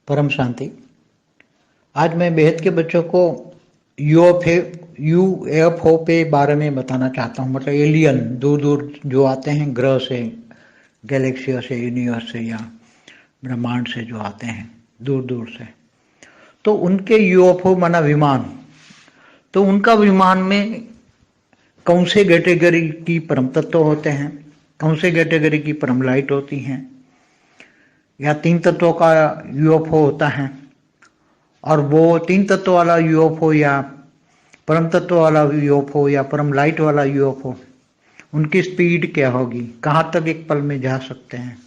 परम शांति। आज मैं बेहद के बच्चों को यूएफओ पे बारे में बताना चाहता हूँ। मतलब एलियन दूर दूर जो आते हैं ग्रह से, गैलेक्सी से, यूनिवर्स से या ब्रह्मांड से जो आते हैं दूर दूर से, तो उनके यूएफओ माना विमान। तो उनका विमान में कौन से कैटेगरी की परम तत्व होते हैं, कौन से कैटेगरी की परम लाइट होती हैं, या तीन तत्वों का यूएफओ होता है। और वो तीन तत्व वाला यूएफओ या परम तत्व वाला यूएफओ या परम लाइट वाला यूएफओ, उनकी स्पीड क्या होगी, कहाँ तक एक पल में जा सकते हैं,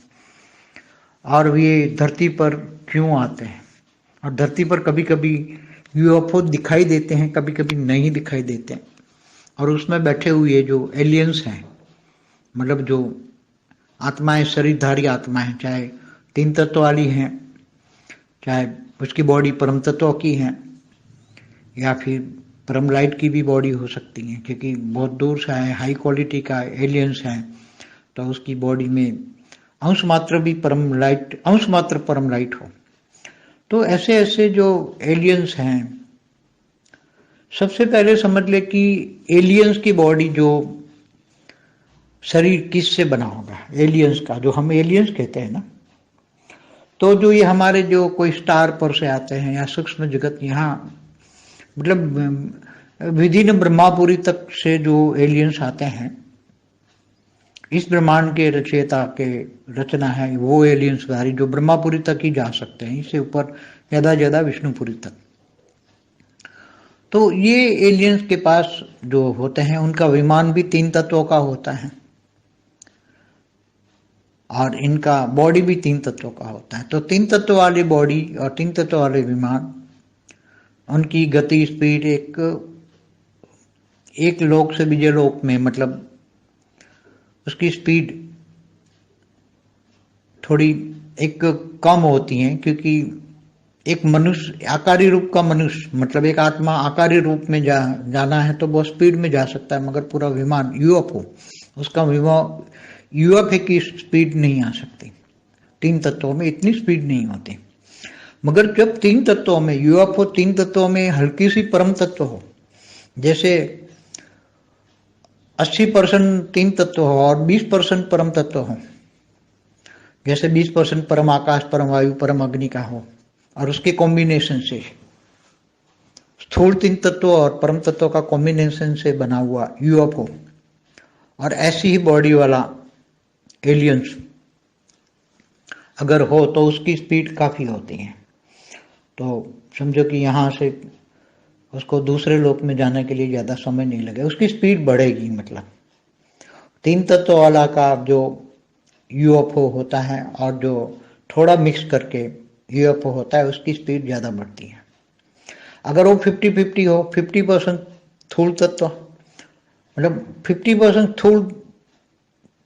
और ये धरती पर क्यों आते हैं। और धरती पर कभी कभी यूएफओ दिखाई देते हैं, कभी कभी नहीं दिखाई देते। और उसमें बैठे हुए जो एलियंस हैं, मतलब जो आत्माएं, शरीरधारी आत्माएं, चाहे तीन तत्व वाली हैं, चाहे उसकी बॉडी परम तत्व की है, या फिर परम लाइट की भी बॉडी हो सकती है, क्योंकि बहुत दूर से आए हाई क्वालिटी का एलियंस है, तो उसकी बॉडी में अंश मात्र भी परम लाइट, अंश मात्र परम लाइट हो। तो ऐसे ऐसे जो एलियंस हैं, सबसे पहले समझ ले कि एलियंस की बॉडी, जो शरीर किस से बना होगा एलियंस का, जो हम एलियंस कहते हैं ना, तो जो ये हमारे जो कोई स्टार पर से आते हैं या सूक्ष्म जगत, यहाँ मतलब विधिन ब्रह्मापुरी तक से जो एलियंस आते हैं, इस ब्रह्मांड के रचयिता के रचना है वो एलियंस धारी जो ब्रह्मापुरी तक ही जा सकते हैं, इससे ऊपर ज्यादा विष्णुपुरी तक। तो ये एलियंस के पास जो होते हैं, उनका विमान भी तीन तत्वों का होता है, और इनका बॉडी भी तीन तत्वों का होता है। तो तीन तत्व वाली बॉडी और तीन तत्व वाले विमान, उनकी गति, स्पीड एक लोक से दूसरे लोक में, मतलब उसकी स्पीड थोड़ी एक कम होती है, क्योंकि एक मनुष्य, आकारी रूप का मनुष्य, मतलब एक आत्मा आकारी रूप में जाना है तो बहुत स्पीड में जा सकता है, मगर पूरा विमान यूएफओ, उसका विमान यूएफओ की स्पीड नहीं आ सकती। तीन तत्वों में इतनी स्पीड नहीं होती। मगर जब तीन तत्वों में यूएफओ, तीन तत्वों में हल्की सी परम तत्व हो, जैसे 80% तीन तत्व हो और 20% परम तत्व हो, जैसे 20% परम आकाश, परम वायु, परम अग्नि का हो, और उसके कॉम्बिनेशन से स्थूल तीन तत्व और परम तत्व का कॉम्बिनेशन से बना हुआ यूएफओ, और ऐसी ही बॉडी वाला एलियंस अगर हो तो उसकी स्पीड काफी होती है। तो समझो कि यहाँ से उसको दूसरे लोक में जाने के लिए ज्यादा समय नहीं लगे, उसकी स्पीड बढ़ेगी। मतलब तीन तत्व वाला का जो यूएफओ होता है और जो थोड़ा मिक्स करके यूएफओ होता है, उसकी स्पीड ज्यादा बढ़ती है। अगर वो 50-50 हो, 50% स्थूल तत्व, मतलब 50% स्थूल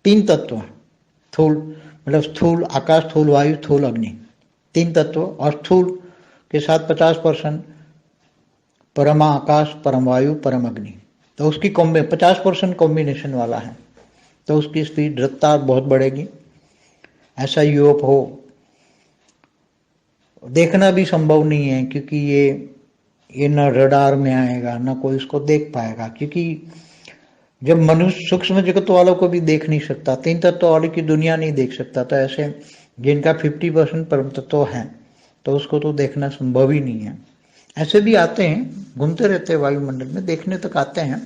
तीन तत्व, स्थूल मतलब स्थूल आकाश, स्थूल वायु, स्थूल अग्नि, तीन तत्व, और स्थूल के साथ 50% परम आकाश, परम वायु, परम अग्नि, तो उसकी 50% कॉम्बिनेशन वाला है, तो उसकी स्पीड, रफ्तार बहुत बढ़ेगी। ऐसा यूएफओ देखना भी संभव नहीं है, क्योंकि ये न रडार में आएगा, न कोई इसको देख पाएगा, क्योंकि जब मनुष्य सूक्ष्म जगत वालों को भी देख नहीं सकता, तीन तत्व वाले की दुनिया नहीं देख सकता, तो ऐसे जिनका 50% परम तत्व है, तो उसको तो देखना संभव ही नहीं है। ऐसे भी आते हैं, घूमते रहते हैं वायुमंडल में, देखने तक आते हैं।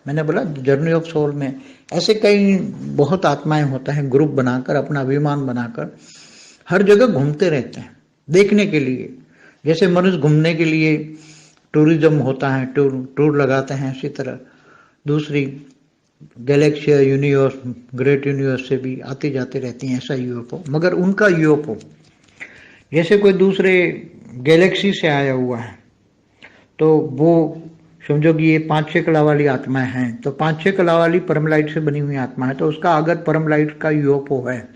मैंने बोला जर्नी ऑफ सोल में ऐसे कई बहुत आत्माएं होता है, ग्रुप बनाकर, अपना विमान बनाकर हर जगह घूमते रहते हैं देखने के लिए। जैसे मनुष्य घूमने के लिए टूरिज्म होता है, टूर लगाते हैं, इसी तरह दूसरी गैलेक्सी, यूनिवर्स, ग्रेट यूनिवर्स से भी आते जाते रहती हैं ऐसा यूएफओ। मगर उनका यूएफओ जैसे कोई दूसरे गैलेक्सी से आया हुआ है, तो वो समझो कि ये 5-6 कला वाली आत्माएं हैं, तो 5-6 कला वाली परम लाइट से बनी हुई आत्मा है, तो उसका अगर परम लाइट का यूएफओ है,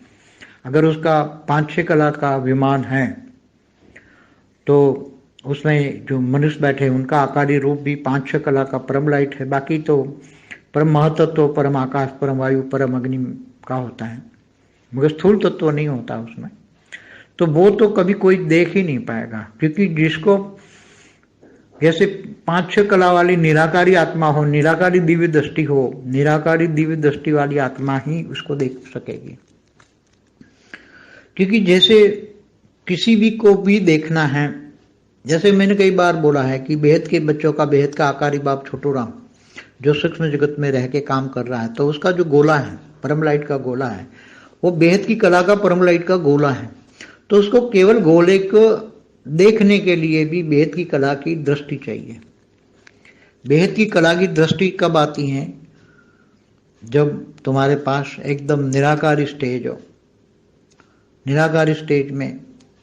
अगर उसका 5-6 कला का विमान है, तो उसमें जो मनुष्य बैठे उनका आकारी रूप भी 5-6 कला का परम लाइट है। बाकी तो परम महतत्व, परम आकाश, परम वायु, परम अग्नि का होता है, मगर स्थूल तत्व नहीं होता उसमें। तो वो तो कभी कोई देख ही नहीं पाएगा, क्योंकि जिसको जैसे 5-6 कला वाली निराकारी आत्मा हो, निराकारी दिव्य दृष्टि हो, निराकारी दिव्य दृष्टि वाली आत्मा ही उसको देख सकेगी। क्योंकि जैसे किसी भी को भी देखना है, जैसे मैंने कई बार बोला है कि बेहद के बच्चों का बेहद का आकारी बाप छोटू राम जो सूक्ष्म जगत में रह के काम कर रहा है, तो उसका जो गोला है, परम लाइट का गोला है, वो बेहद की कला का परम लाइट का गोला है। तो उसको केवल गोले को देखने के लिए भी बेहद की कला की दृष्टि चाहिए। बेहद की कला की दृष्टि कब आती है? जब तुम्हारे पास एकदम निराकारी स्टेज हो, निराकारी स्टेज में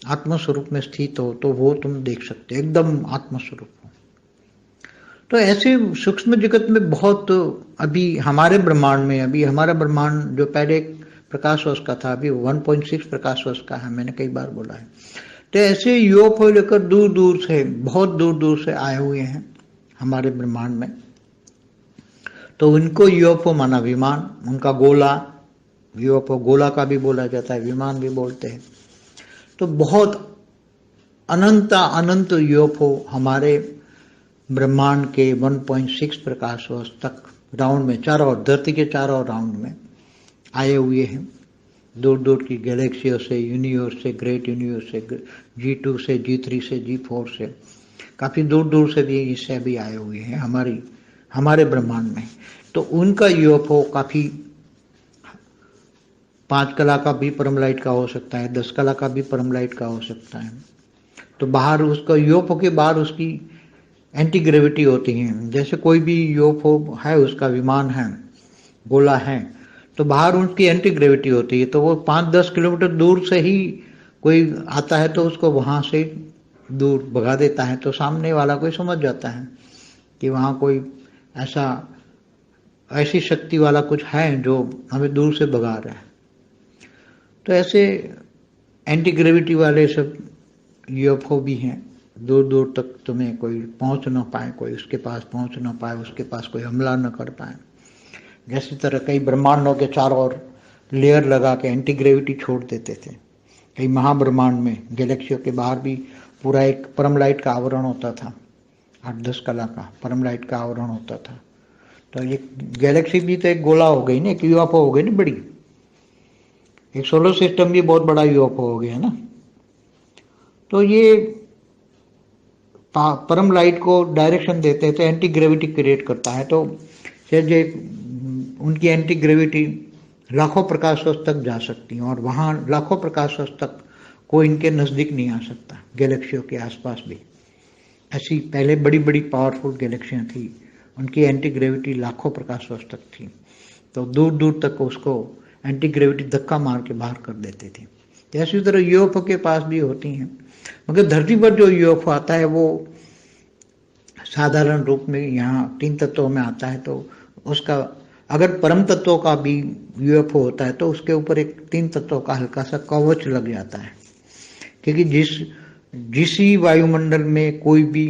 आत्मस्वरूप में स्थित हो, तो वो तुम देख सकते, एकदम आत्मस्वरूप हो। तो ऐसे सूक्ष्म जगत में बहुत, अभी हमारे ब्रह्मांड में, अभी हमारा ब्रह्मांड जो पहले प्रकाश वर्ष का था, अभी 1.6 प्रकाश वर्ष का है, मैंने कई बार बोला है। तो ऐसे यूएफओ लेकर दूर दूर से, बहुत दूर दूर से आए हुए हैं हमारे ब्रह्मांड में। तो उनको यूएफओ माना विमान, उनका गोला, यूएफओ गोला का भी बोला जाता है, विमान भी बोलते हैं। तो बहुत अनंत यूएफओ हमारे ब्रह्मांड के 1.6 प्रकाश वर्ष तक राउंड में, चारों ओर, धरती के चारों ओर राउंड में आए हुए हैं। दूर दूर की गैलेक्सियों से, यूनिवर्स से, ग्रेट यूनिवर्स से, G2 से, G3 से, G4 से, काफ़ी दूर दूर से भी इससे भी आए हुए हैं हमारे ब्रह्मांड में। तो उनका यूएफओ काफ़ी 5 कला का भी परम लाइट का हो सकता है, 10 कला का भी परम लाइट का हो सकता है। तो बाहर उसका यूएफओ के बाहर उसकी एंटी ग्रेविटी होती है। जैसे कोई भी यूएफओ है, उसका विमान है, गोला है, तो बाहर उसकी एंटी ग्रेविटी होती है। तो वो 5-10 किलोमीटर दूर से ही कोई आता है तो उसको वहाँ से दूर भगा देता है। तो सामने वाला कोई समझ जाता है कि वहाँ कोई ऐसी शक्ति वाला कुछ है जो हमें दूर से भगा रहा है। तो ऐसे एंटी ग्रेविटी वाले सब यूएफओ भी हैं। दूर दूर तक तुम्हें कोई पहुंच ना पाए, कोई उसके पास पहुंच ना पाए, उसके पास कोई हमला न कर पाए। जैसी तरह कई ब्रह्मांडों के चारों ओर लेयर लगा के एंटी ग्रेविटी छोड़ देते थे। कई महाब्रह्मांड में गैलेक्सियों के बाहर भी पूरा एक परम लाइट का आवरण होता था, 8-10 कला का परम लाइट का आवरण होता था। तो ये गैलेक्सी भी तो एक गोला हो गई ना, एक यूएफओ हो गई ना बड़ी। एक सोलर सिस्टम भी बहुत बड़ा यूएफओ हो गया ना। तो ये परम लाइट को डायरेक्शन देते हैं तो एंटी ग्रेविटी क्रिएट करता है। तो उनकी एंटी ग्रेविटी लाखों प्रकाश वर्ष तक जा सकती है, और वहाँ लाखों प्रकाश वर्ष तक कोई इनके नज़दीक नहीं आ सकता, गैलेक्सियों के आसपास भी। ऐसी पहले बड़ी बड़ी पावरफुल गैलेक्सियाँ थी, उनकी एंटी ग्रेविटी लाखों प्रकाश वर्ष तक थी। तो दूर दूर तक उसको एंटी ग्रेविटी धक्का मार के बाहर कर देती थी। इसी तरह यूएफओ के पास भी होती हैं, मगर धरती पर जो यूएफओ आता है वो साधारण रूप में यहाँ 3 तत्वों में आता है। तो उसका अगर परम तत्वों का भी यूएफओ होता है तो उसके ऊपर एक 3 तत्वों का हल्का सा कवच लग जाता है, क्योंकि जिस वायुमंडल में कोई भी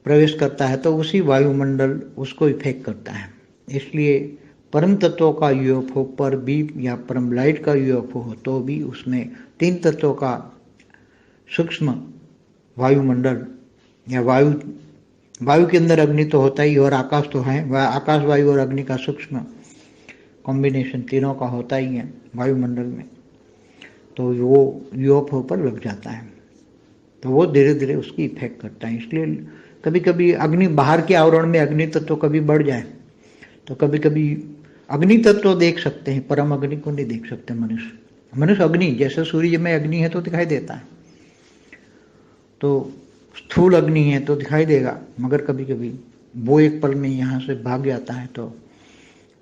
प्रवेश करता है तो उसी वायुमंडल उसको इफेक्ट करता है। इसलिए परम तत्वों का यूएफओ पर भी, या परम लाइट का यूएफओ हो तो भी उसमें 3 तत्वों का सूक्ष्म वायुमंडल, या वायु के अंदर अग्नि तो होता ही, और आकाश तो है, वह आकाश, वायु और अग्नि का सूक्ष्म कॉम्बिनेशन तीनों का होता ही है वायुमंडल में। तो वो यूएफओ पर लग जाता है, तो वो धीरे धीरे उसकी इफेक्ट करता है। इसलिए कभी कभी अग्नि, बाहर के आवरण में अग्नि तत्व कभी बढ़ जाए तो कभी कभी अग्नि तत्व देख सकते हैं, परम अग्नि को नहीं देख सकते मनुष्य अग्नि, जैसे सूर्य में अग्नि है तो दिखाई देता है, तो स्थूल अग्नि है तो दिखाई देगा, मगर कभी कभी वो एक पल में यहाँ से भाग जाता है तो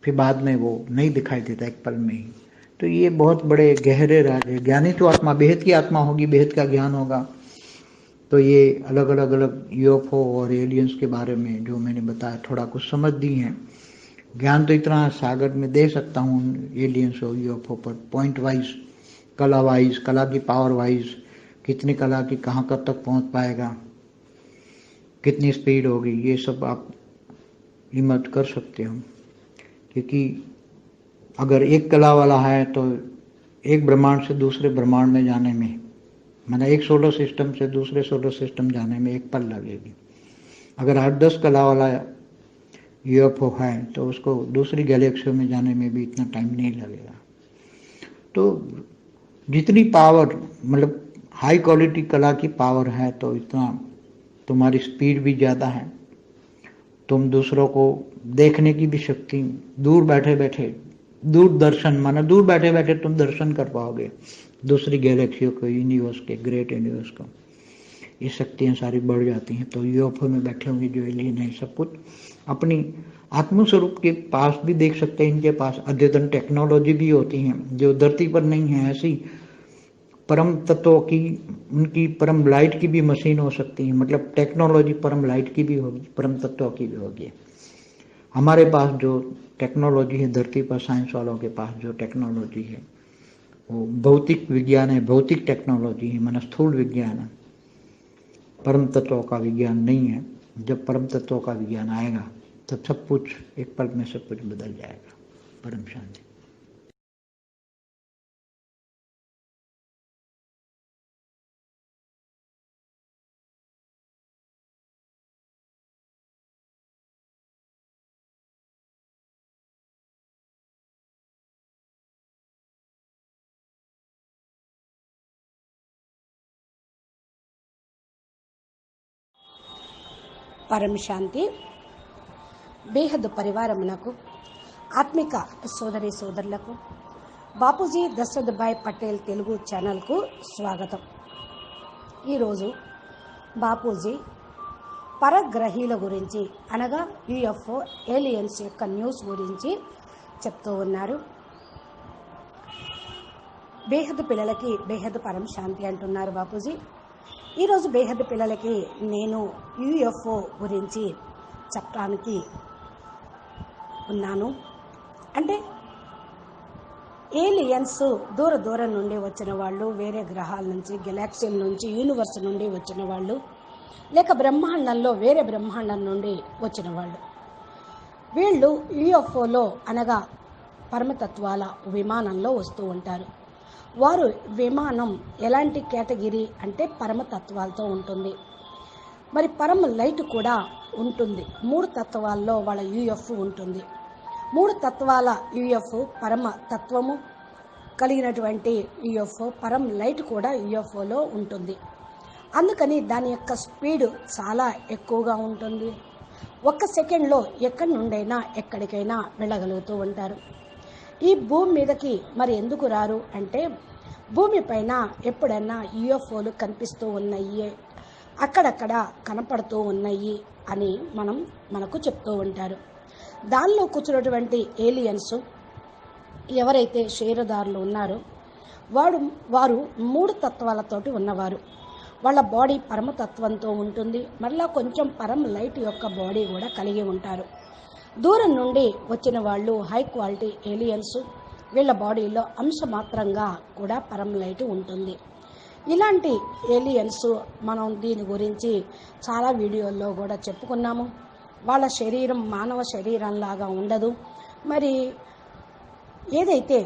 फिर बाद में वो नहीं दिखाई देता एक पल में ही। तो ये बहुत बड़े गहरे राज है। ज्ञानी तो आत्मा, बेहद की आत्मा होगी, बेहद का ज्ञान होगा, तो ये अलग यूएफओ और एलियंस के बारे में जो मैंने बताया थोड़ा कुछ समझ दी है। ज्ञान तो इतना सागर में दे सकता हूँ एलियंस और यूएफओ पर, पॉइंट वाइज, कला वाइज, कला की पावर वाइज, कितनी कला की कहाँ कब तक पहुँच पाएगा, कितनी स्पीड होगी, ये सब आप हिम्मत कर सकते हो। क्योंकि अगर एक कला वाला है तो एक ब्रह्मांड से दूसरे ब्रह्मांड में जाने में, माना एक सोलर सिस्टम से दूसरे सोलर सिस्टम जाने में एक पल लगेगी। अगर 8-10 कला वाला यूएफओ है तो उसको दूसरी गैलेक्सी में जाने में भी इतना टाइम नहीं लगेगा। तो जितनी पावर, मतलब हाई क्वालिटी कला की पावर है, तो इतना तुम्हारी स्पीड भी ज़्यादा है, तुम दूसरों को देखने की भी शक्ति, दूर बैठे बैठे दूरदर्शन, माना दूर बैठे बैठे तुम दर्शन कर पाओगे दूसरी गैलेक्सियों को, यूनिवर्स के, ग्रेट यूनिवर्स को। ये शक्तियाँ सारी बढ़ जाती हैं। तो यूएफओ में बैठे हुए जो एलियन है, सब कुछ अपनी आत्मस्वरूप के पास भी देख सकते हैं। इनके पास अद्यतन टेक्नोलॉजी भी होती है जो धरती पर नहीं है। ऐसी परम तत्वों की, उनकी परम लाइट की भी मशीन हो सकती है। मतलब टेक्नोलॉजी परम लाइट की भी होगी, परम तत्वों की भी होगी। हमारे पास जो टेक्नोलॉजी है धरती पर, साइंस वालों के पास जो टेक्नोलॉजी है वो भौतिक विज्ञान है, भौतिक टेक्नोलॉजी है, माना स्थूल विज्ञान है, परम तत्वों का विज्ञान नहीं है। जब परम तत्वों का विज्ञान आएगा तब सब कुछ एक पल में सब कुछ बदल जाएगा। परम शांति। పరమ శాంతి. బేహద్ పరివారమునకు, ఆత్మిక సోదరి సోదరులకు బాపూజీ దశరథ్ భాయ్ పటేల్ తెలుగు ఛానల్కు స్వాగతం. ఈరోజు బాపూజీ పరగ్రహీల గురించి, అనగా యూఎఫ్ఓ ఏలియన్స్ యొక్క న్యూస్ గురించి చెప్తూ ఉన్నారు. బేహద్ పిల్లలకి బేహద్ పరమ శాంతి అంటున్నారు బాపూజీ. ఈరోజు బేహద్ పిల్లలకి నేను యూఎఫ్ఓ గురించి చెప్పడానికి ఉన్నాను. అంటే ఏలియన్స్ దూర దూరం నుండి వచ్చిన వాళ్ళు, వేరే గ్రహాల నుంచి, గెలాక్సీల నుంచి, యూనివర్స్ నుండి వచ్చిన వాళ్ళు, లేక బ్రహ్మాండంలో వేరే బ్రహ్మాండం నుండి వచ్చిన వాళ్ళు. వీళ్ళు యూఎఫ్ఓలో, అనగా పరమతత్వాల విమానంలో వస్తూ ఉంటారు. వారు విమానం ఎలాంటి కేటగిరీ అంటే పరమతత్వాలతో ఉంటుంది. మరి పరమ లైట్ కూడా ఉంటుంది. 3 తత్వాల్లో వాళ్ళ యూఎఫ్ ఉంటుంది. 3 తత్వాల యూఎఫ్, పరమ తత్వము కలిగినటువంటి యూఎఫ్, పరమ లైట్ కూడా యూఎఫ్ఓలో ఉంటుంది. అందుకని దాని యొక్క స్పీడ్ చాలా ఎక్కువగా ఉంటుంది. 1 సెకండ్లో ఎక్కడి నుండైనా ఎక్కడికైనా వెళ్ళగలుగుతూ ఉంటారు. ఈ భూమి మీదకి మరి ఎందుకు రారు అంటే, భూమిపైన ఎప్పుడైనా యూఎఫ్ఓలు కనిపిస్తూ ఉన్నాయి, అక్కడక్కడ కనపడుతూ ఉన్నాయి అని మనకు చెప్తూ ఉంటారు. దానిలో కూర్చున్నటువంటి ఏలియన్స్ ఎవరైతే షేరుదారులు ఉన్నారో వారు 3 తత్వాలతోటి ఉన్నవారు. వాళ్ళ బాడీ పరమతత్వంతో ఉంటుంది. మళ్ళా కొంచెం పరమ లైట్ యొక్క బాడీ కూడా కలిగి ఉంటారు. దూరం నుండి వచ్చిన వాళ్ళు హై క్వాలిటీ ఏలియన్స్. వీళ్ళ బాడీలో అంశమాత్రంగా కూడా పరమ లైట్ ఉంటుంది. ఇలాంటి ఏలియన్స్ మనం దీని గురించి చాలా వీడియోల్లో కూడా చెప్పుకున్నాము. వాళ్ళ శరీరం మానవ శరీరంలాగా ఉండదు. మరి ఏదైతే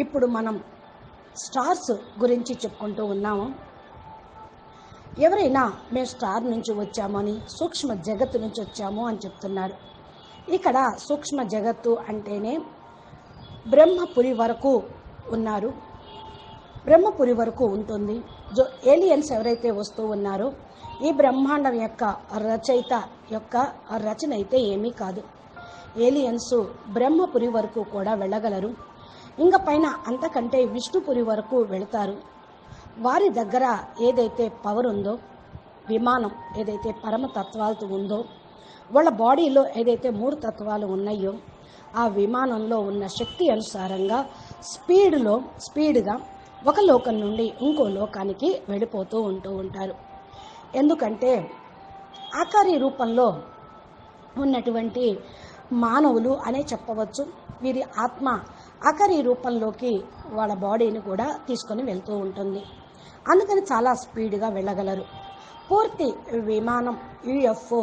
ఇప్పుడు మనం స్టార్స్ గురించి చెప్పుకుంటూ ఉన్నామో, ఎవరైనా మేము స్టార్ నుంచి వచ్చామని, సూక్ష్మ జగత్తు నుంచి వచ్చాము అని చెప్తున్నారు. ఇక్కడ సూక్ష్మ జగత్తు అంటేనే బ్రహ్మపురి వరకు ఉన్నారు, బ్రహ్మపురి వరకు ఉంటుంది. ఏలియన్స్ ఎవరైతే వస్తూ ఉన్నారో ఈ బ్రహ్మాండం యొక్క రచయిత యొక్క రచన అయితే ఏమీ కాదు. ఏలియన్స్ బ్రహ్మపురి వరకు కూడా వెళ్ళగలరు. ఇంకా పైన అంతకంటే విష్ణుపురి వరకు వెళతారు. వారి దగ్గర ఏదైతే పవర్ ఉందో, విమానం ఏదైతే పరమతత్వాలతో ఉందో, వాళ్ళ బాడీలో ఏదైతే 3 తత్వాలు ఉన్నాయో ఆ విమానంలో ఉన్న శక్తి అనుసారంగా స్పీడ్గా ఒక లోకం నుండి ఇంకో లోకానికి వెళ్ళిపోతూ ఉంటారు. ఎందుకంటే ఆకారి రూపంలో ఉన్నటువంటి మానవులు అనే చెప్పవచ్చు. వీరి ఆత్మ ఆకారి రూపంలోకి వాళ్ళ బాడీని కూడా తీసుకొని వెళ్తూ ఉంటుంది. అందుకని చాలా స్పీడ్గా వెళ్ళగలరు. పూర్తి విమానం యూఎఫ్ఓ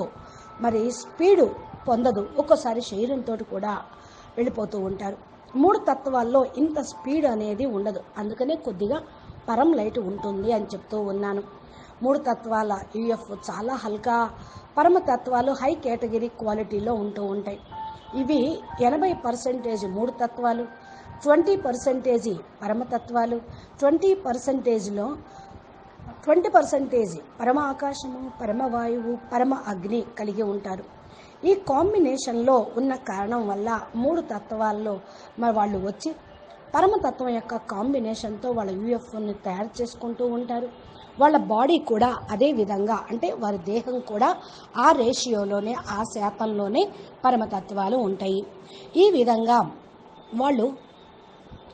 మరి స్పీడు పొందదు. ఒక్కోసారి శరీరంతో కూడా వెళ్ళిపోతూ ఉంటారు. మూడు తత్వాల్లో ఇంత స్పీడ్ అనేది ఉండదు, అందుకనే కొద్దిగా పరం లైట్ ఉంటుంది అని చెప్తూ ఉన్నాను. మూడు తత్వాల యూఎఫ్ఓ చాలా హల్కా, పరమ తత్వాలు హై కేటగిరీ క్వాలిటీలో ఉంటూ ఉంటాయి. ఇవి 80% మూడు తత్వాలు, 20% పరమతత్వాలు, 20%లో 20% పరమ ఆకాశము, పరమ వాయువు, పరమ అగ్ని కలిగి ఉంటారు. ఈ కాంబినేషన్లో ఉన్న కారణం వల్ల మూడు తత్వాల్లో మరి వాళ్ళు వచ్చి పరమతత్వం యొక్క కాంబినేషన్తో వాళ్ళ యూఎఫ్ఓని తయారు చేసుకుంటూ ఉంటారు. వాళ్ళ బాడీ కూడా అదే విధంగా, అంటే వారి దేహం కూడా ఆ రేషియోలోనే, ఆ శాతంలోనే పరమతత్వాలు ఉంటాయి. ఈ విధంగా వాళ్ళు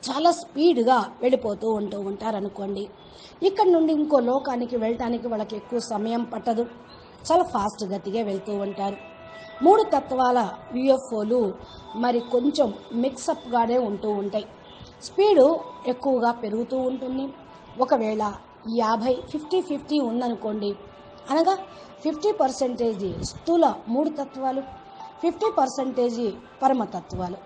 చాలా స్పీడ్గా వెళ్ళిపోతూ ఉంటారు అనుకోండి. ఇక్కడ నుండి ఇంకో లోకానికి వెళ్ళటానికి వాళ్ళకి ఎక్కువ సమయం పట్టదు, చాలా ఫాస్ట్ గతిగా వెళ్తూ ఉంటారు. మూడు తత్వాల యూఎఫ్ఓలు మరి కొంచెం మిక్సప్గానే ఉంటూ ఉంటాయి. స్పీడు ఎక్కువగా పెరుగుతూ ఉంటుంది. ఒకవేళ 50-50 ఉందనుకోండి, అనగా 50% స్థూల మూడు తత్వాలు, 50% పరమతత్వాలు,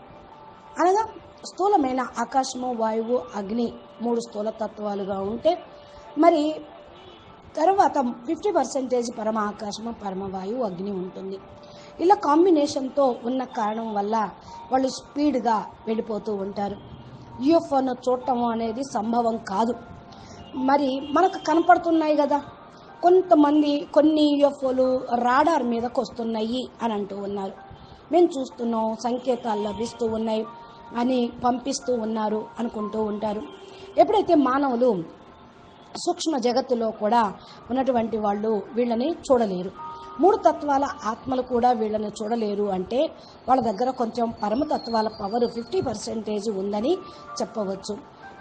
అనగా స్థూలమైన ఆకాశము, వాయువు, అగ్ని మూడు స్థూల తత్వాలుగా ఉంటే, మరి తర్వాత 50% పరమ ఆకాశము, పరమ వాయువు, అగ్ని ఉంటుంది. ఇలా కాంబినేషన్తో ఉన్న కారణం వల్ల వాళ్ళు స్పీడ్గా వెళ్ళిపోతూ ఉంటారు. యూఎఫ్ఓను చూడటం అనేది సంభవం కాదు. మరి మనకు కనపడుతున్నాయి కదా, కొంతమంది కొన్ని యూఎఫ్ఓలు రాడార్ మీదకు వస్తున్నాయి అని అంటూ ఉన్నారు. మేము చూస్తున్నాం, సంకేతాలు లభిస్తూ ఉన్నాయి అని పంపిస్తూ ఉన్నారు అనుకుంటూ ఉంటారు. ఎప్పుడైతే మానవులు సూక్ష్మ జగత్తులో కూడా ఉన్నటువంటి వాళ్ళు వీళ్ళని చూడలేరు, మూడు తత్వాల ఆత్మలు కూడా వీళ్ళని చూడలేరు అంటే వాళ్ళ దగ్గర కొంచెం పరమతత్వాల పవర్ 50% ఉందని చెప్పవచ్చు.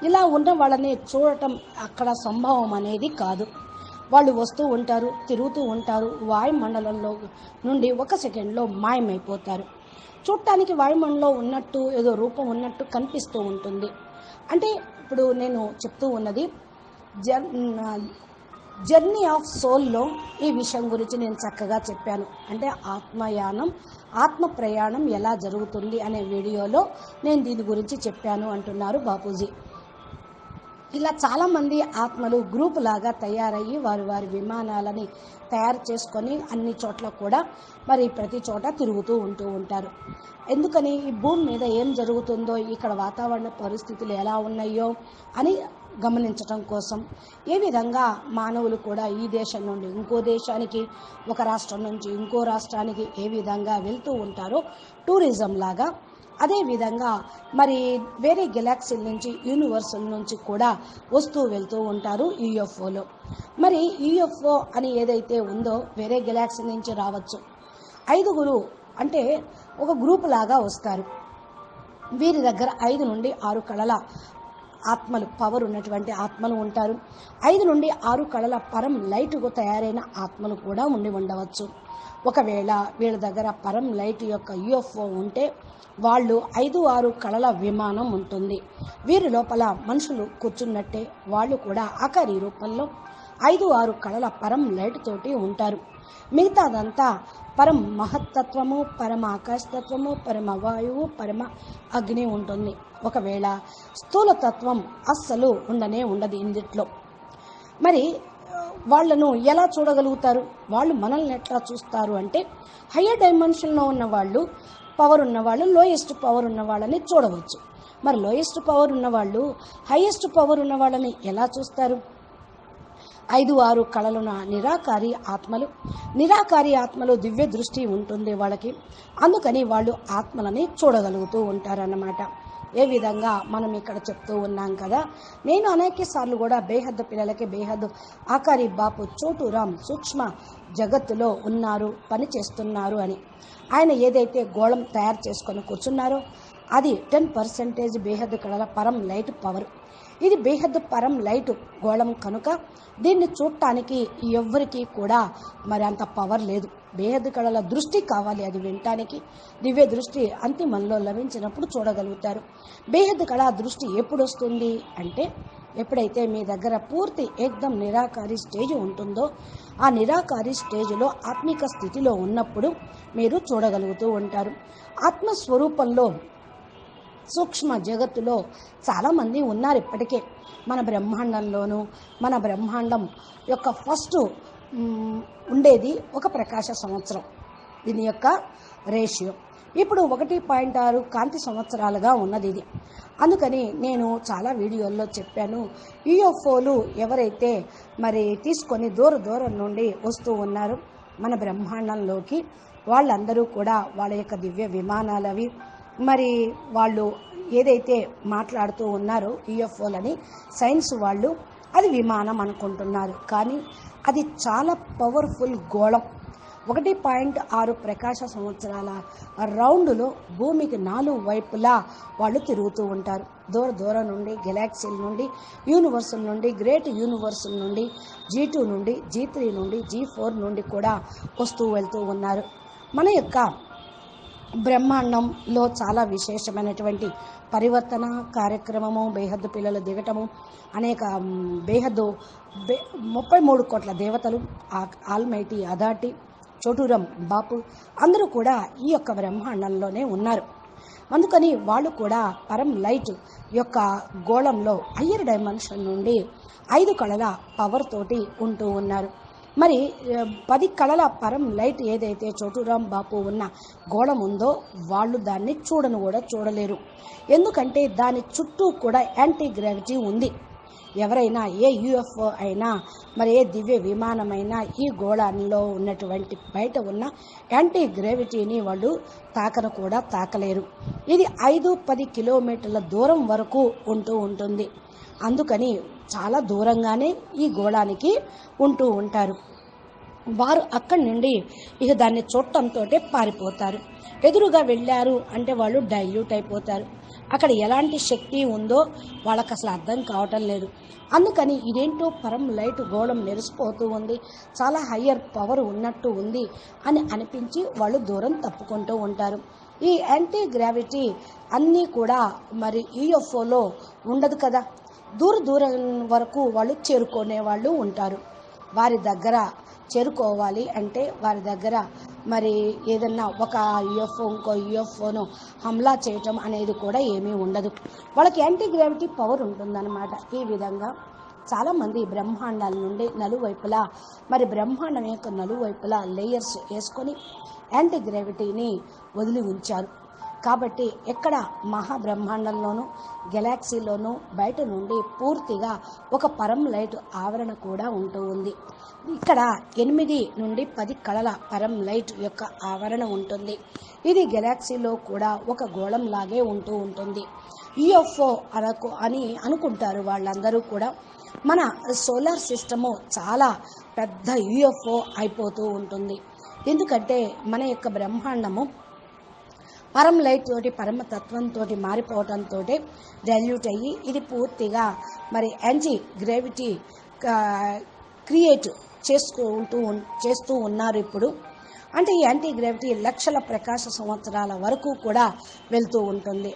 ఇలా ఉన్న వాళ్ళని చూడటం అక్కడ సంభవం అనేది కాదు. వాళ్ళు వస్తూ ఉంటారు, తిరుగుతూ ఉంటారు, వాయుమండలంలో నుండి 1 సెకండ్లో మాయమైపోతారు. చూడటానికి వాయుమండలంలో ఉన్నట్టు, ఏదో రూపం ఉన్నట్టు కనిపిస్తూ ఉంటుంది. అంటే ఇప్పుడు నేను చెప్తూ ఉన్నది జర్నీ ఆఫ్ సోల్లో ఈ విషయం గురించి నేను చక్కగా చెప్పాను. అంటే ఆత్మయానం, ఆత్మ ప్రయాణం ఎలా జరుగుతుంది అనే వీడియోలో నేను దీని గురించి చెప్పాను అంటున్నారు బాపూజీ. ఇలా చాలామంది ఆత్మలు గ్రూప్ లాగా తయారయ్యి వారి విమానాలని తయారు చేసుకొని అన్ని చోట్ల కూడా మరి ప్రతి చోట తిరుగుతూ ఉంటారు. ఎందుకని? ఈ భూమి మీద ఏం జరుగుతుందో, ఇక్కడ వాతావరణ పరిస్థితులు ఎలా ఉన్నాయో అని గమనించటం కోసం. ఏ విధంగా మానవులు కూడా ఈ దేశం నుండి ఇంకో దేశానికి, ఒక రాష్ట్రం నుంచి ఇంకో రాష్ట్రానికి ఏ విధంగా వెళ్తూ ఉంటారో టూరిజం లాగా, అదేవిధంగా మరి వేరే గెలాక్సీల నుంచి, యూనివర్సల్ నుంచి కూడా వస్తూ వెళ్తూ ఉంటారు యూఎఫ్ఓలో. మరి యూఎఫ్ఓ అని ఏదైతే ఉందో వేరే గెలాక్సీ నుంచి రావచ్చు. 5 అంటే ఒక గ్రూప్ లాగా వస్తారు. వీరి దగ్గర 5 నుండి 6 కళల ఆత్మలు, పవర్ ఉన్నటువంటి ఆత్మలు ఉంటారు. 5 నుండి 6 కళల పరం లైట్కు తయారైన ఆత్మలు కూడా ఉండవచ్చు. ఒకవేళ వీళ్ళ దగ్గర పరం లైట్ యొక్క యూఎఫ్ఓ ఉంటే వాళ్ళు 5-6 కళల విమానం ఉంటుంది. వీరి లోపల మనుషులు కూర్చున్నట్టే వాళ్ళు కూడా ఆకారి రూపంలో 5-6 కళల పరం లైట్ తోటి ఉంటారు. మిగతాదంతా పరం మహత్తత్వము, పరమ ఆకాశతత్వము, పరమ వాయువు, పరమ అగ్ని ఉంటుంది. ఒకవేళ స్థూలతత్వం అస్సలు ఉండదు ఇందుట్లో. మరి వాళ్ళను ఎలా చూడగలుగుతారు? వాళ్ళు మనల్ని ఎట్లా చూస్తారు అంటే, హయ్యర్ డైమెన్షన్లో ఉన్న వాళ్ళు, పవర్ ఉన్నవాళ్ళు, లోయెస్ట్ పవర్ ఉన్న వాళ్ళని చూడవచ్చు. మరి లోయెస్ట్ పవర్ ఉన్నవాళ్ళు హైయెస్ట్ పవర్ ఉన్న వాళ్ళని ఎలా చూస్తారు? 5-6 కళలున్న నిరాకారి ఆత్మలు దివ్య దృష్టి ఉంటుంది వాళ్ళకి. అందుకని వాళ్ళు ఆత్మలని చూడగలుగుతూ ఉంటారన్నమాట. ఏ విధంగా మనం ఇక్కడ చెప్తూ ఉన్నాం కదా, నేను అనేక సార్లు కూడా బేహద్దు పిల్లలకి బేహద్దు ఆకారి బాపు చోటురామ్ సూక్ష్మ జగత్తులో ఉన్నారు, పని చేస్తున్నారు అని. ఆయన ఏదైతే గోళం తయారు చేసుకొని కూర్చున్నారో అది 10% బేహద్దు కళల పరం లైట్ పవర్. ఇది బేహద్దు పరం లైట్ గోళం కనుక దీన్ని చూడటానికి ఎవ్వరికీ కూడా మరి అంత పవర్ లేదు. బేహద్దు కళల దృష్టి కావాలి అది వినటానికి. దివ్య దృష్టి అంతిమంలో లభించినప్పుడు చూడగలుగుతారు. బేహద్దు కళ దృష్టి ఎప్పుడు వస్తుంది అంటే, ఎప్పుడైతే మీ దగ్గర పూర్తి ఏకదం నిరాకారి స్టేజ్ ఉంటుందో, ఆ నిరాకారి స్టేజ్లో ఆత్మిక స్థితిలో ఉన్నప్పుడు మీరు చూడగలుగుతూ ఉంటారు. ఆత్మస్వరూపంలో సూక్ష్మ జగత్తులో చాలామంది ఉన్నారు ఇప్పటికే. మన బ్రహ్మాండంలోనూ, మన బ్రహ్మాండం యొక్క ఫస్ట్ ఉండేది ఒక ప్రకాశ సంవత్సరం. దీని యొక్క రేషియో ఇప్పుడు 1.6 కాంతి సంవత్సరాలుగా ఉన్నది ఇది. అందుకని నేను చాలా వీడియోల్లో చెప్పాను, యూఎఫ్ఓలు ఎవరైతే మరి తీసుకొని దూరం నుండి వస్తూ ఉన్నారు మన బ్రహ్మాండంలోకి, వాళ్ళందరూ కూడా వాళ్ళ యొక్క దివ్య విమానాలవి మరి వాళ్ళు ఏదైతే మాట్లాడుతూ ఉన్నారో యూఎఫ్ఓలని సైన్స్ వాళ్ళు అది విమానం అనుకుంటున్నారు. కానీ అది చాలా పవర్ఫుల్ గోళం. 1.6 ప్రకాశ సంవత్సరాల రౌండ్లో భూమికి 4 వైపులా వాళ్ళు తిరుగుతూ ఉంటారు. దూరం నుండి, గెలాక్సీల నుండి, యూనివర్సుల నుండి, గ్రేట్ యూనివర్సుల నుండి, G2 నుండి, G3 నుండి, G4 నుండి కూడా వస్తూ వెళ్తూ ఉన్నారు. మన యొక్క బ్రహ్మాండంలో చాలా విశేషమైనటువంటి పరివర్తన కార్యక్రమము, బేహద్దు పిల్లలు దిగటము, అనేక బేహద్దు 33 కోట్ల దేవతలు, ఆల్మైటీ అథారిటీ, చోటూరం బాపు అందరూ కూడా ఈ యొక్క బ్రహ్మాండంలోనే ఉన్నారు. అందుకని వాళ్ళు కూడా పరం లైట్ యొక్క గోళంలో హయ్యర్ డైమెన్షన్ నుండి 5 కళల పవర్ తోటి ఉంటూ ఉన్నారు. మరి 10 కళల పరం లైట్ ఏదైతే చోటూరాం బాపు ఉన్న గోళం ఉందో వాళ్ళు దాన్ని కూడా చూడలేరు. ఎందుకంటే దాని చుట్టూ కూడా యాంటీ గ్రావిటీ ఉంది. ఎవరైనా ఏ యూఎఫ్ఓ అయినా మరి ఏ దివ్య విమానమైనా ఈ గోళంలో ఉన్నటువంటి బయట ఉన్న యాంటీ గ్రావిటీని వాళ్ళు కూడా తాకలేరు. ఇది 5-10 కిలోమీటర్ల దూరం వరకు ఉంటూ ఉంటుంది. అందుకని చాలా దూరంగానే ఈ గోళానికి ఉంటూ ఉంటారు. వారు అక్కడి నుండి ఇక దాన్ని చూడటంతో పారిపోతారు. ఎదురుగా వెళ్ళారు అంటే వాళ్ళు డైల్యూట్ అయిపోతారు. అక్కడ ఎలాంటి శక్తి ఉందో వాళ్ళకి అసలు అర్థం కావటం లేదు. అందుకని ఇదేంటో పరం లైట్ గోళం మెరిసిపోతూ ఉంది, చాలా హయ్యర్ పవర్ ఉన్నట్టు ఉంది అని అనిపించి వాళ్ళు దూరం తప్పుకుంటూ ఉంటారు. ఈ యాంటీ గ్రావిటీ అన్నీ కూడా మరి యూఎఫ్ఓలో ఉండదు కదా, దూరం వరకు వాళ్ళు చేరుకునే వాళ్ళు ఉంటారు. వారి దగ్గర చేరుకోవాలి అంటే వారి దగ్గర మరి ఏదన్నా ఒక యూఎఫ్ఓ ఇంకో యూఎఫ్ఓను హమ్లా చేయటం అనేది కూడా ఏమీ ఉండదు. వాళ్ళకి యాంటీ గ్రావిటీ పవర్ ఉంటుందన్నమాట. ఈ విధంగా చాలామంది బ్రహ్మాండాల నుండి నలువైపులా మరి బ్రహ్మాండం యొక్క నలువైపులా లేయర్స్ వేసుకొని యాంటీ గ్రావిటీని వదిలి ఉంచారు. కాబట్టి ఎక్కడ మహాబ్రహ్మాండంలోనూ గెలాక్సీలోనూ బయట నుండి పూర్తిగా ఒక పరం లైట్ ఆవరణ కూడా ఉంటూ ఉంది. ఇక్కడ 8 నుండి 10 కళల పరం లైట్ యొక్క ఆవరణ ఉంటుంది. ఇది గెలాక్సీలో కూడా ఒక గోళం లాగే ఉంటూ ఉంటుంది. యూఎఫ్ఓ అని అనుకుంటారు వాళ్ళందరూ కూడా. మన సోలార్ సిస్టము చాలా పెద్ద యూఎఫ్ఓ అయిపోతూ ఉంటుంది. ఎందుకంటే మన యొక్క బ్రహ్మాండము పరం లైట్ తోటి పరమతత్వంతో మారిపోవటంతో డైల్యూట్ అయ్యి ఇది పూర్తిగా మరి యాంటీ గ్రావిటీ క్రియేట్ చేస్తూ ఉన్నారు ఇప్పుడు. అంటే ఈ యాంటీ గ్రావిటీ లక్షల ప్రకాశ సంవత్సరాల వరకు కూడా వెళ్తూ ఉంటుంది.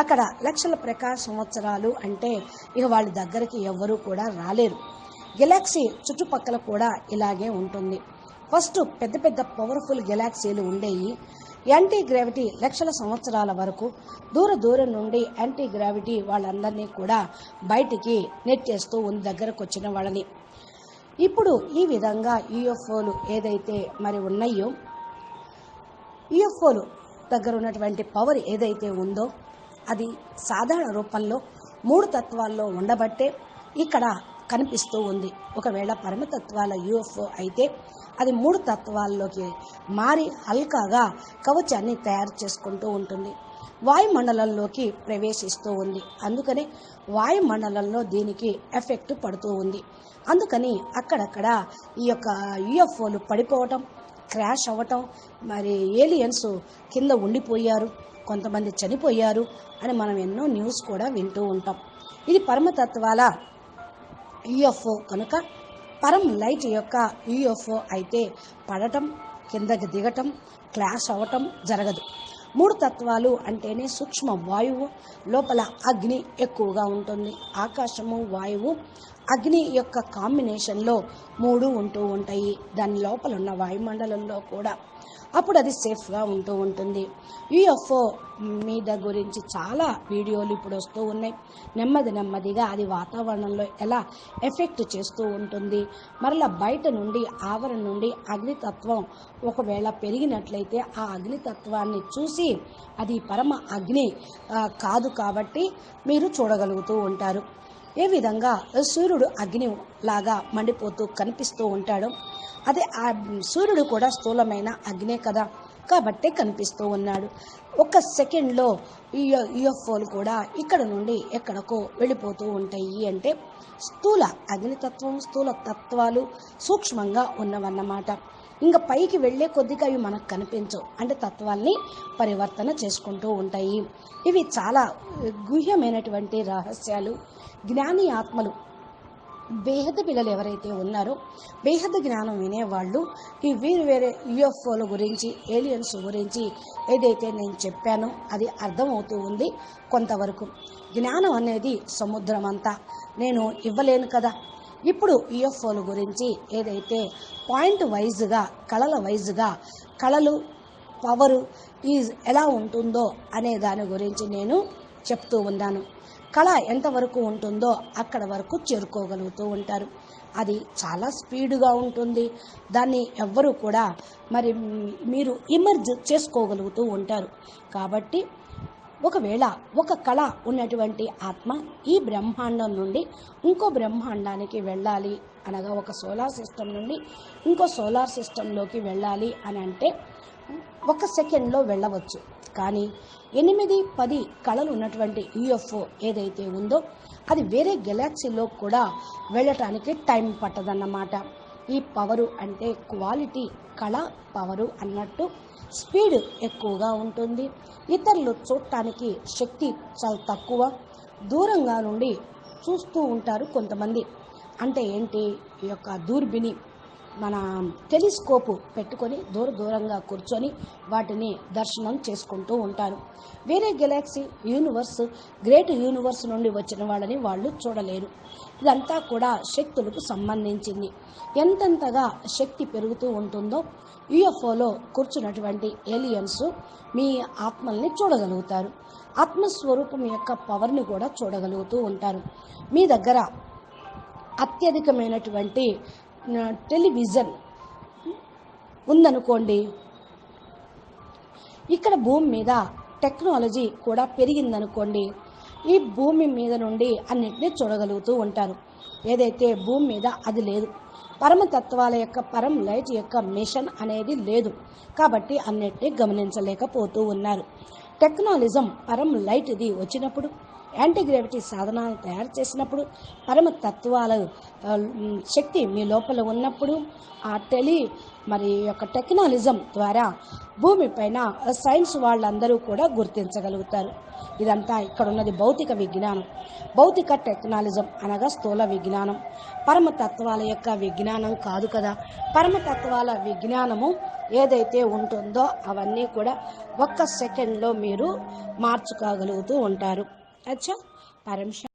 అక్కడ లక్షల ప్రకాశ సంవత్సరాలు అంటే ఇక వాళ్ళ దగ్గరికి ఎవ్వరూ కూడా రాలేరు. గెలాక్సీ చుట్టుపక్కల కూడా ఇలాగే ఉంటుంది. ఫస్ట్ పెద్ద పవర్ఫుల్ గెలాక్సీలు ఉండేవి. యాంటీ గ్రావిటీ లక్షల సంవత్సరాల వరకు దూరం నుండి యాంటీ గ్రావిటీ వాళ్ళందరినీ కూడా బయటికి నెట్టేస్తూ ఉంది దగ్గరకు వచ్చిన వాళ్ళని. ఇప్పుడు ఈ విధంగా యూఎఫ్ఓలు ఏదైతే మరి ఉన్నాయో, యూఎఫ్ఓలు దగ్గర ఉన్నటువంటి పవర్ ఏదైతే ఉందో అది సాధారణ రూపంలో 3 తత్వాల్లో ఉండబట్టే ఇక్కడ కనిపిస్తూ ఉంది. ఒకవేళ పరమతత్వాల యూఎఫ్ఓ అయితే అది 3 తత్వాల్లోకి మారి హల్కాగా కవచాన్ని తయారు చేసుకుంటూ ఉంటుంది. వాయుమండలంలోకి ప్రవేశిస్తూ ఉంది. అందుకని వాయుమండలంలో దీనికి ఎఫెక్ట్ పడుతూ ఉంది. అందుకని అక్కడక్కడ ఈ యొక్క యూఎఫ్ఓలు పడిపోవటం, క్రాష్ అవ్వటం, మరి ఏలియన్స్ కింద ఉండిపోయారు, కొంతమంది చనిపోయారు అని మనం ఎన్నో న్యూస్ కూడా వింటూ ఉంటాం. ఇది పరమతత్వాల యూఎఫ్ఓ కనుక పరం లైట్ యొక్క యూఎఫ్ఓ అయితే పడటం, కిందకి దిగటం, క్లాష్ అవ్వటం జరగదు. 3 తత్వాలు అంటేనే సూక్ష్మ వాయువు, లోపల అగ్ని ఎక్కువగా ఉంటుంది. ఆకాశము, వాయువు, అగ్ని యొక్క కాంబినేషన్లో 3 ఉంటూ ఉంటాయి దాని లోపల ఉన్న వాయుమండలంలో కూడా. అప్పుడు అది సేఫ్గా ఉంటూ ఉంటుంది. యూఎఫ్ఓ మీద గురించి చాలా వీడియోలు ఇప్పుడు వస్తూ ఉన్నాయి. నెమ్మదిగా అది వాతావరణంలో ఎలా ఎఫెక్ట్ చేస్తూ ఉంటుంది, మరలా బయట నుండి ఆవరణ నుండి అగ్నితత్వం ఒకవేళ పెరిగినట్లయితే ఆ అగ్నితత్వాన్ని చూసి అది పరమ అగ్ని కాదు కాబట్టి మీరు చూడగలుగుతూ ఉంటారు. ఏ విధంగా సూర్యుడు అగ్ని లాగా మండిపోతూ కనిపిస్తూ ఉంటాడు, అదే ఆ సూర్యుడు కూడా స్థూలమైన అగ్నే కదా, కాబట్టే కనిపిస్తూ ఉన్నాడు. ఒక సెకండ్లో యూఎఫ్ఓలు కూడా ఇక్కడ నుండి ఎక్కడికో వెళ్ళిపోతూ ఉంటాయి. అంటే స్థూల అగ్నితత్వం, స్థూల తత్వాలు సూక్ష్మంగా ఉన్నవన్నమాట. ఇంకా పైకి వెళ్లే కొద్దిగా అవి మనకు కనిపించవు, అంటే తత్వాల్ని పరివర్తన చేసుకుంటూ ఉంటాయి. ఇవి చాలా గుహ్యమైనటువంటి రహస్యాలు. జ్ఞాని ఆత్మలు, బేహద పిల్లలు ఎవరైతే ఉన్నారో, బేహద జ్ఞానం వినేవాళ్ళు ఈ వేరే యూఎఫ్ఓల గురించి, ఏలియన్స్ గురించి ఏదైతే నేను చెప్పానో అది అర్థమవుతూ ఉంది. కొంతవరకు జ్ఞానం అనేది సముద్రం అంతా నేను ఇవ్వలేను కదా. ఇప్పుడు యూఎఫ్ఓల గురించి ఏదైతే పాయింట్ వైజ్గా, కళల వైజ్గా, కళలు పవరు ఈజ్ ఎలా ఉంటుందో అనే దాని గురించి నేను చెప్తూ ఉన్నాను. కళ ఎంతవరకు ఉంటుందో అక్కడ వరకు చేరుకోగలుగుతూ ఉంటారు. అది చాలా స్పీడ్గా ఉంటుంది. దాన్ని ఎవ్వరూ కూడా మీరు ఇమర్జ్ చేసుకోగలుగుతూ ఉంటారు. కాబట్టి ఒకవేళ ఒక కళ ఉన్నటువంటి ఆత్మ ఈ బ్రహ్మాండం నుండి ఇంకో బ్రహ్మాండానికి వెళ్ళాలి అనగా, ఒక సోలార్ సిస్టమ్ నుండి ఇంకో సోలార్ సిస్టంలోకి వెళ్ళాలి అని అంటే ఒక సెకండ్లో వెళ్ళవచ్చు. కానీ 8-10 కళలు ఉన్నటువంటి యూఎఫ్ఓ ఏదైతే ఉందో అది వేరే గెలాక్సీలో కూడా వెళ్ళటానికి టైం పట్టదన్నమాట. ఈ పవరు అంటే క్వాలిటీ, కళ పవరు అన్నట్టు స్పీడ్ ఎక్కువగా ఉంటుంది. ఇతరులు చూడటానికి శక్తి చాలా తక్కువ, దూరంగా నుండి చూస్తూ ఉంటారు కొంతమంది. అంటే ఏంటి, ఈ యొక్క దూర్బిని మన టెలిస్కోపు పెట్టుకొని దూరంగా కూర్చొని వాటిని దర్శనం చేసుకుంటూ ఉంటారు. వేరే గెలాక్సీ, యూనివర్స్, గ్రేట్ యూనివర్స్ నుండి వచ్చిన వాళ్ళని వాళ్ళు చూడలేరు. ఇదంతా కూడా శక్తులకు సంబంధించింది. ఎంతెంతగా శక్తి పెరుగుతూ ఉంటుందో యూఎఫ్ఓలో కూర్చున్నటువంటి ఏలియన్స్ మీ ఆత్మల్ని చూడగలుగుతారు. ఆత్మస్వరూపం యొక్క పవర్ని కూడా చూడగలుగుతూ ఉంటారు. మీ దగ్గర అత్యధికమైనటువంటి టెలివిజన్ ఉందనుకోండి, ఇక్కడ భూమి మీద టెక్నాలజీ కూడా పెరిగిందనుకోండి, ఈ భూమి మీద నుండి అన్నిటినీ చూడగలుగుతూ ఉంటారు. ఏదైతే భూమి మీద అది లేదు, పరమతత్వాల యొక్క పరం లైట్ యొక్క మిషన్ అనేది లేదు కాబట్టి అన్నిటినీ గమనించలేకపోతూ ఉన్నారు. టెక్నాలజం పరం లైట్ ఇది వచ్చినప్పుడు, యాంటీగ్రావిటీ సాధనాలు తయారు చేసినప్పుడు, పరమతత్వాల శక్తి మీ లోపల ఉన్నప్పుడు ఆ యొక్క టెక్నాలజం ద్వారా భూమిపైన సైన్స్ వాళ్ళందరూ కూడా గుర్తించగలుగుతారు. ఇదంతా ఇక్కడ ఉన్నది భౌతిక విజ్ఞానం. భౌతిక టెక్నాలజం అనగా స్థూల విజ్ఞానం, పరమతత్వాల యొక్క విజ్ఞానం కాదు కదా. పరమతత్వాల విజ్ఞానము ఏదైతే ఉంటుందో అవన్నీ కూడా ఒక్క సెకండ్లో మీరు మార్చుకోగలుగుతూ ఉంటారు. అచ్చా, పరమ